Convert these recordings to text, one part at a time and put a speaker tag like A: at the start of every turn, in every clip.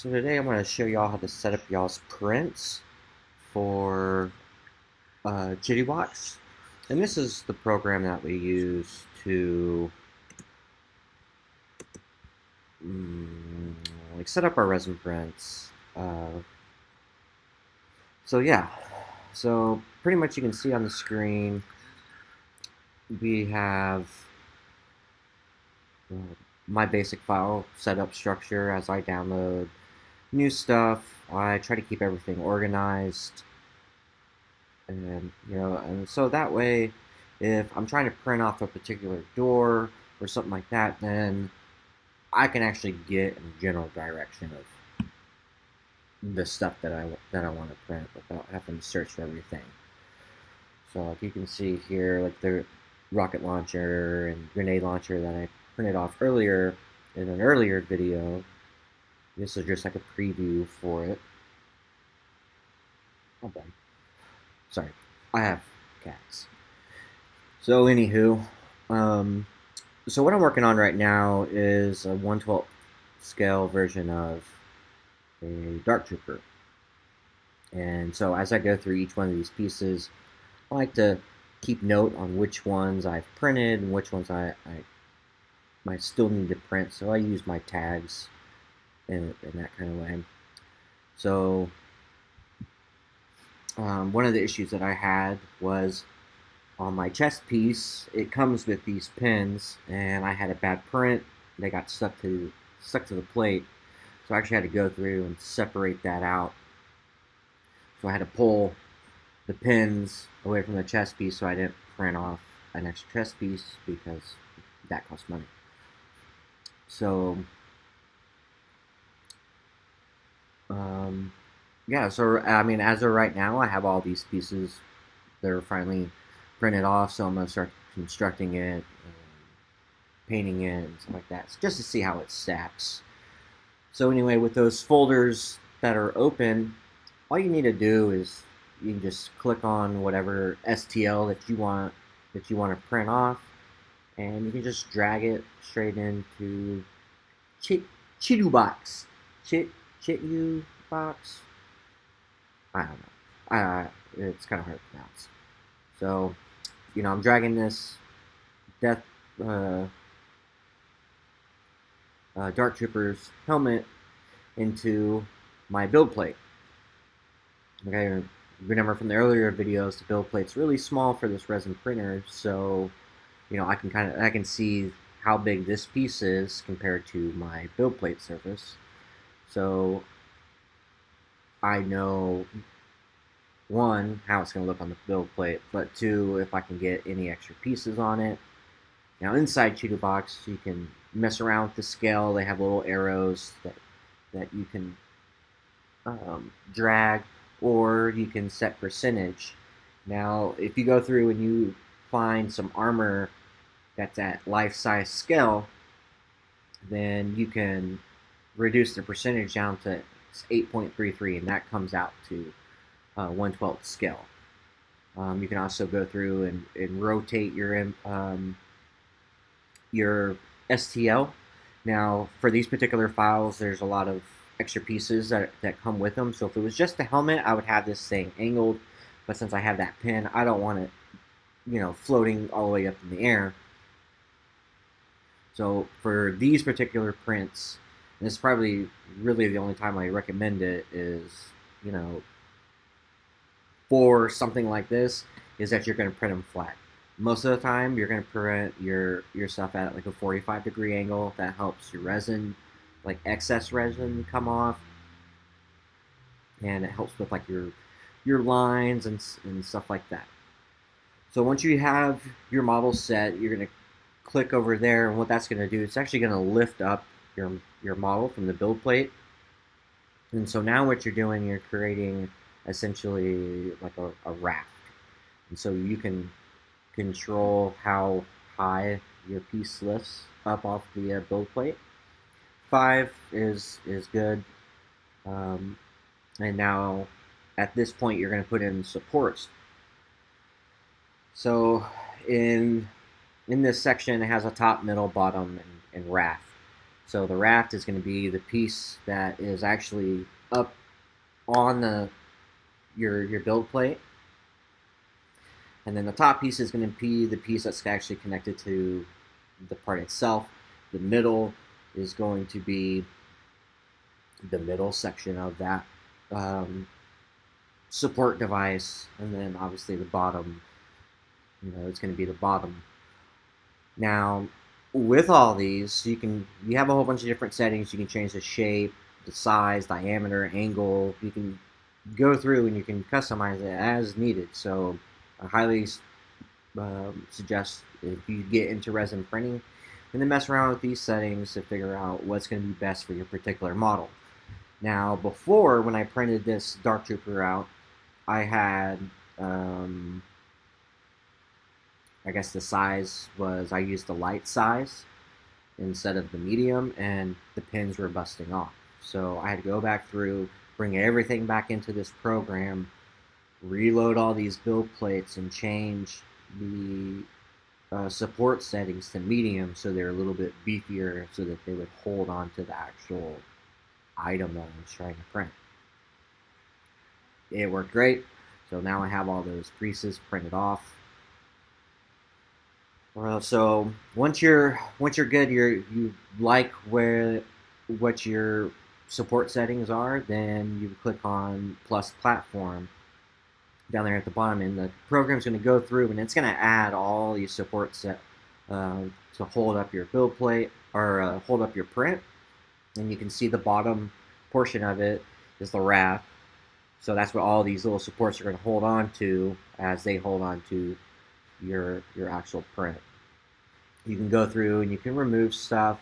A: So today I'm going to show y'all how to set up y'all's prints for Chitubox. And this is the program that we use to mm, like set up our resin prints. So yeah, so pretty much you can see on the screen we have uh, my basic file setup structure as I download new stuff. I try to keep everything organized. And so that way, if I'm trying to print off a particular door or something like that, then I can actually get in a general direction of the stuff that I want to print without having to search for everything. So like you can see here, like the rocket launcher and grenade launcher that I printed off earlier in an earlier video. This is just like a preview for it. Oh, bad. Sorry, I have cats. So anywho, um, so what I'm working on right now is a 1/12 scale version of a Dark Trooper. And so as I go through each one of these pieces, I like to keep note on which ones I've printed and which ones I might still need to print. So I use my tags in that kind of way. So one of the issues that I had was on my chest piece. It comes with these pins, and I had a bad print. They got stuck to the plate, so I actually had to go through and separate that out. So I had to pull the pins away from the chest piece, so I didn't print off an extra chest piece because that costs money. So yeah, so I mean, as of right now, I have all these pieces. They're finally printed off, so I'm gonna start constructing it, and painting it, and stuff like that, just to see how it stacks. So anyway, with those folders that are open, all you need to do is you can just click on whatever STL that you want to print off, and you can just drag it straight into Chitubox. Chitubox. I don't know. It's kind of hard to pronounce. So, I'm dragging this Death uh, Dark Trooper's helmet into my build plate. Okay, remember from the earlier videos, the build plate's really small for this resin printer, so I can see how big this piece is compared to my build plate surface. So I know, one, how it's going to look on the build plate, but two, if I can get any extra pieces on it. Now inside Chitubox, you can mess around with the scale. They have little arrows that you can drag, or you can set percentage. Now, if you go through and you find some armor that's at life-size scale, then you can reduce the percentage down to 8.33, and that comes out to 1/12 scale. You can also go through and rotate your STL. Now, for these particular files, there's a lot of extra pieces that come with them. So if it was just the helmet, I would have this thing angled. But since I have that pin, I don't want it, floating all the way up in the air. So for these particular prints, and this is probably really the only time I recommend it is, for something like this, is that you're going to print them flat. Most of the time, you're going to print your stuff at like a 45-degree angle. That helps your resin, like excess resin, come off, and it helps with like your lines and stuff like that. So once you have your model set, you're going to click over there, and what that's going to do, it's actually going to lift up your model from the build plate. And so now what you're doing, you're creating essentially like a raft. And so you can control how high your piece lifts up off the build plate. 5 is good. And now at this point you're going to put in supports. So in this section, it has a top, middle, bottom, and raft. So the raft is going to be the piece that is actually up on your build plate, and then the top piece is going to be the piece that's actually connected to the part itself. The middle is going to be the middle section of that um, support device, and then obviously the bottom, it's going to be the bottom. Now, with all these, you have a whole bunch of different settings. You can change the shape, the size, diameter, angle. You can go through and you can customize it as needed. So I highly suggest if you get into resin printing, and then mess around with these settings to figure out what's going to be best for your particular model. Now, before, when I printed this Dark Trooper out, I had, I guess the size was, I used the light size instead of the medium, and the pins were busting off. So I had to go back through, bring everything back into this program, reload all these build plates, and change the support settings to medium so they're a little bit beefier so that they would hold on to the actual item that I was trying to print. It worked great. So now I have all those creases printed off. So once you're good, you like what your support settings are, then you click on plus platform down there at the bottom, and the program's going to go through and it's going to add all these support set to hold up your build plate or hold up your print. And you can see the bottom portion of it is the raft. So that's what all these little supports are going to hold on to as they hold on to your actual print. You can go through and you can remove stuff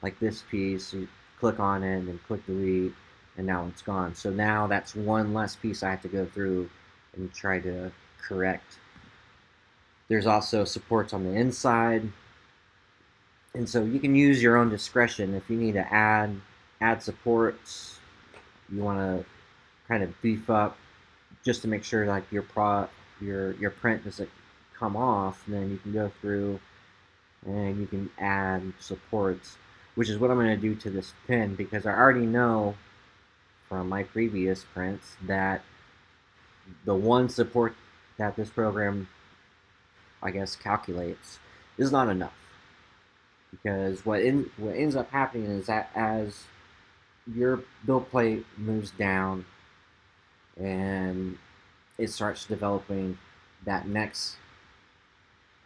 A: like this piece. You click on it and click delete, and now it's gone. So now that's one less piece I have to go through and try to correct. There's also supports on the inside, and so you can use your own discretion if you need to add supports. You want to kind of beef up just to make sure like your print doesn't come off. And then you can go through and you can add supports, which is what I'm going to do to this pin, because I already know from my previous prints that the one support that this program, I guess, calculates is not enough. Because what ends up happening is that as your build plate moves down and it starts developing that next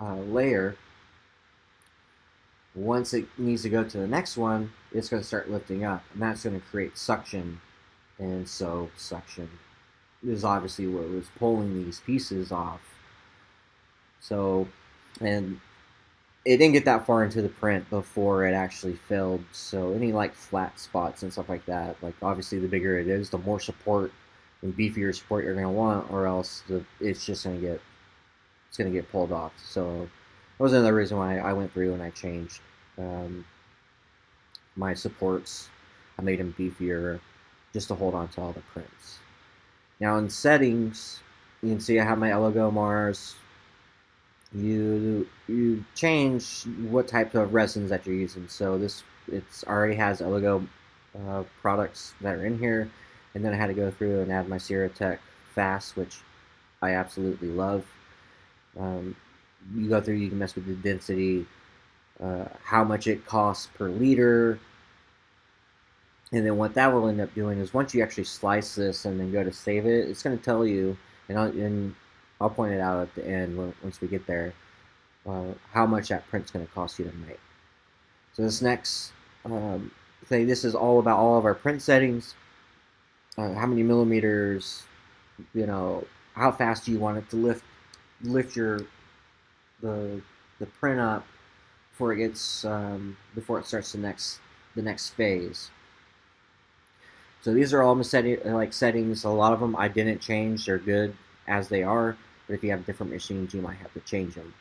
A: layer, once it needs to go to the next one, it's going to start lifting up, and that's going to create suction. And so suction is obviously what was pulling these pieces off. So, and it didn't get that far into the print before it actually filled. So any like flat spots and stuff like that, like obviously the bigger it is, the more support and beefier support you're going to want, or else it's just going to get pulled off. So that was another reason why I went through and I changed my supports. I made them beefier just to hold on to all the prints. Now in settings, you can see I have my logo Mars. You change what type of resins that you're using. So it's already has Elegoo products that are in here, and then I had to go through and add my Ceratec Fast, which I absolutely love. You go through, you can mess with the density, how much it costs per liter, and then what that will end up doing is once you actually slice this and then go to save it, it's going to tell you, and I'll point it out at the end once we get there, how much that print's going to cost you to make. So this next thing, this is all about all of our print settings, how many millimeters, how fast do you want it to lift the print up before it gets before it starts the next phase. So these are all my settings. A lot of them I didn't change; they're good as they are. But if you have different machines, you might have to change them.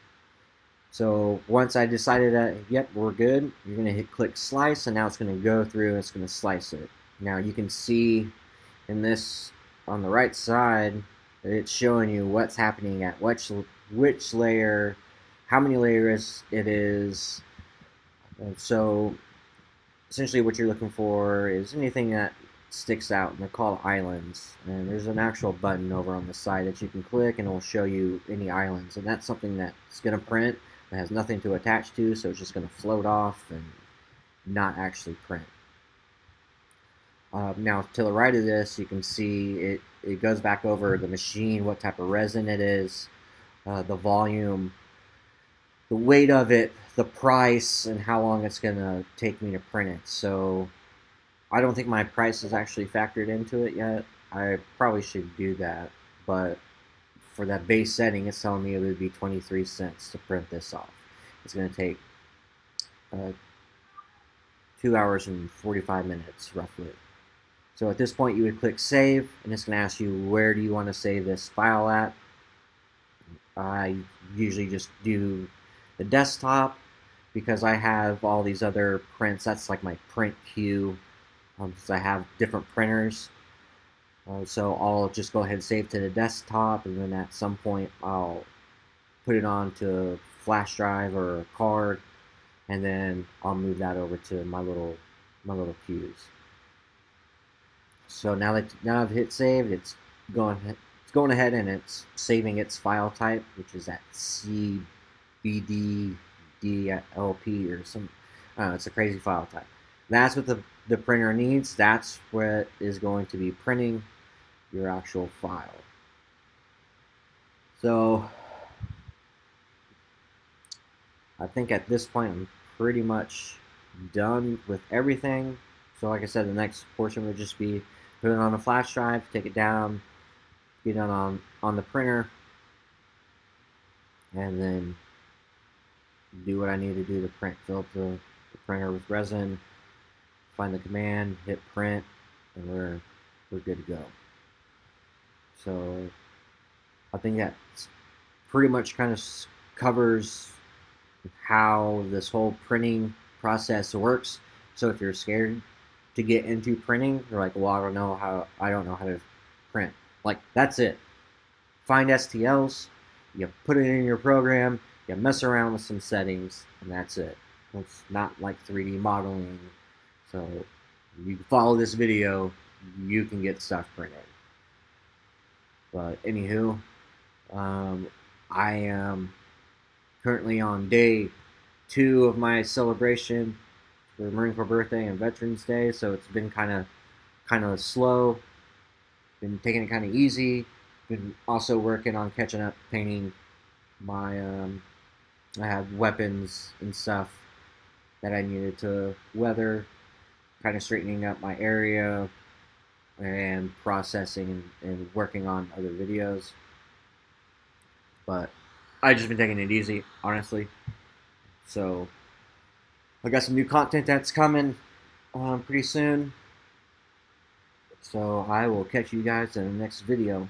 A: So once I decided that, yep, we're good, you're going to click slice, and now it's going to go through and it's going to slice it. Now you can see in this on the right side, it's showing you what's happening at which layer, how many layers it is. And so essentially what you're looking for is anything that sticks out, and they're called islands. And there's an actual button over on the side that you can click, and it will show you any islands. And that's something that's going to print that has nothing to attach to, so it's just going to float off and not actually print. Now, to the right of this, you can see it goes back over the machine, what type of resin it is, the volume, the weight of it, the price, and how long it's going to take me to print it. So I don't think my price is actually factored into it yet. I probably should do that, but for that base setting, it's telling me it would be 23 cents to print this off. It's going to take uh, 2 hours and 45 minutes, roughly. So at this point, you would click Save, and it's going to ask you where do you want to save this file at. I usually just do the desktop because I have all these other prints. That's like my print queue, because I have different printers. So I'll just go ahead and save to the desktop, and then at some point I'll put it onto a flash drive or a card, and then I'll move that over to my little queues. So now I've hit save, it's going ahead and it's saving its file type, which is at CBDDLP or some. It's a crazy file type. That's what the printer needs. That's what is going to be printing your actual file. So I think at this point I'm pretty much done with everything. So like I said, the next portion would just be put it on a flash drive, take it down, get it on the printer, and then do what I need to do to print. Fill up the printer with resin, find the command, hit print, and we're good to go. So I think that pretty much kind of covers how this whole printing process works. So if you're scared to get into printing, you're like, well, I don't know how to print. Like, that's it. Find STLs, you put it in your program, you mess around with some settings, and that's it. It's not like 3D modeling. So you follow this video, you can get stuff printed. But anywho, I am currently on day 2 of my celebration for Marine Corps birthday and Veterans Day, so it's been kind of slow. Been taking it kind of easy. Been also working on catching up painting my. I have weapons and stuff that I needed to weather. Kind of straightening up my area and processing and working on other videos. But I've just been taking it easy, honestly. So I got some new content that's coming pretty soon. So I will catch you guys in the next video.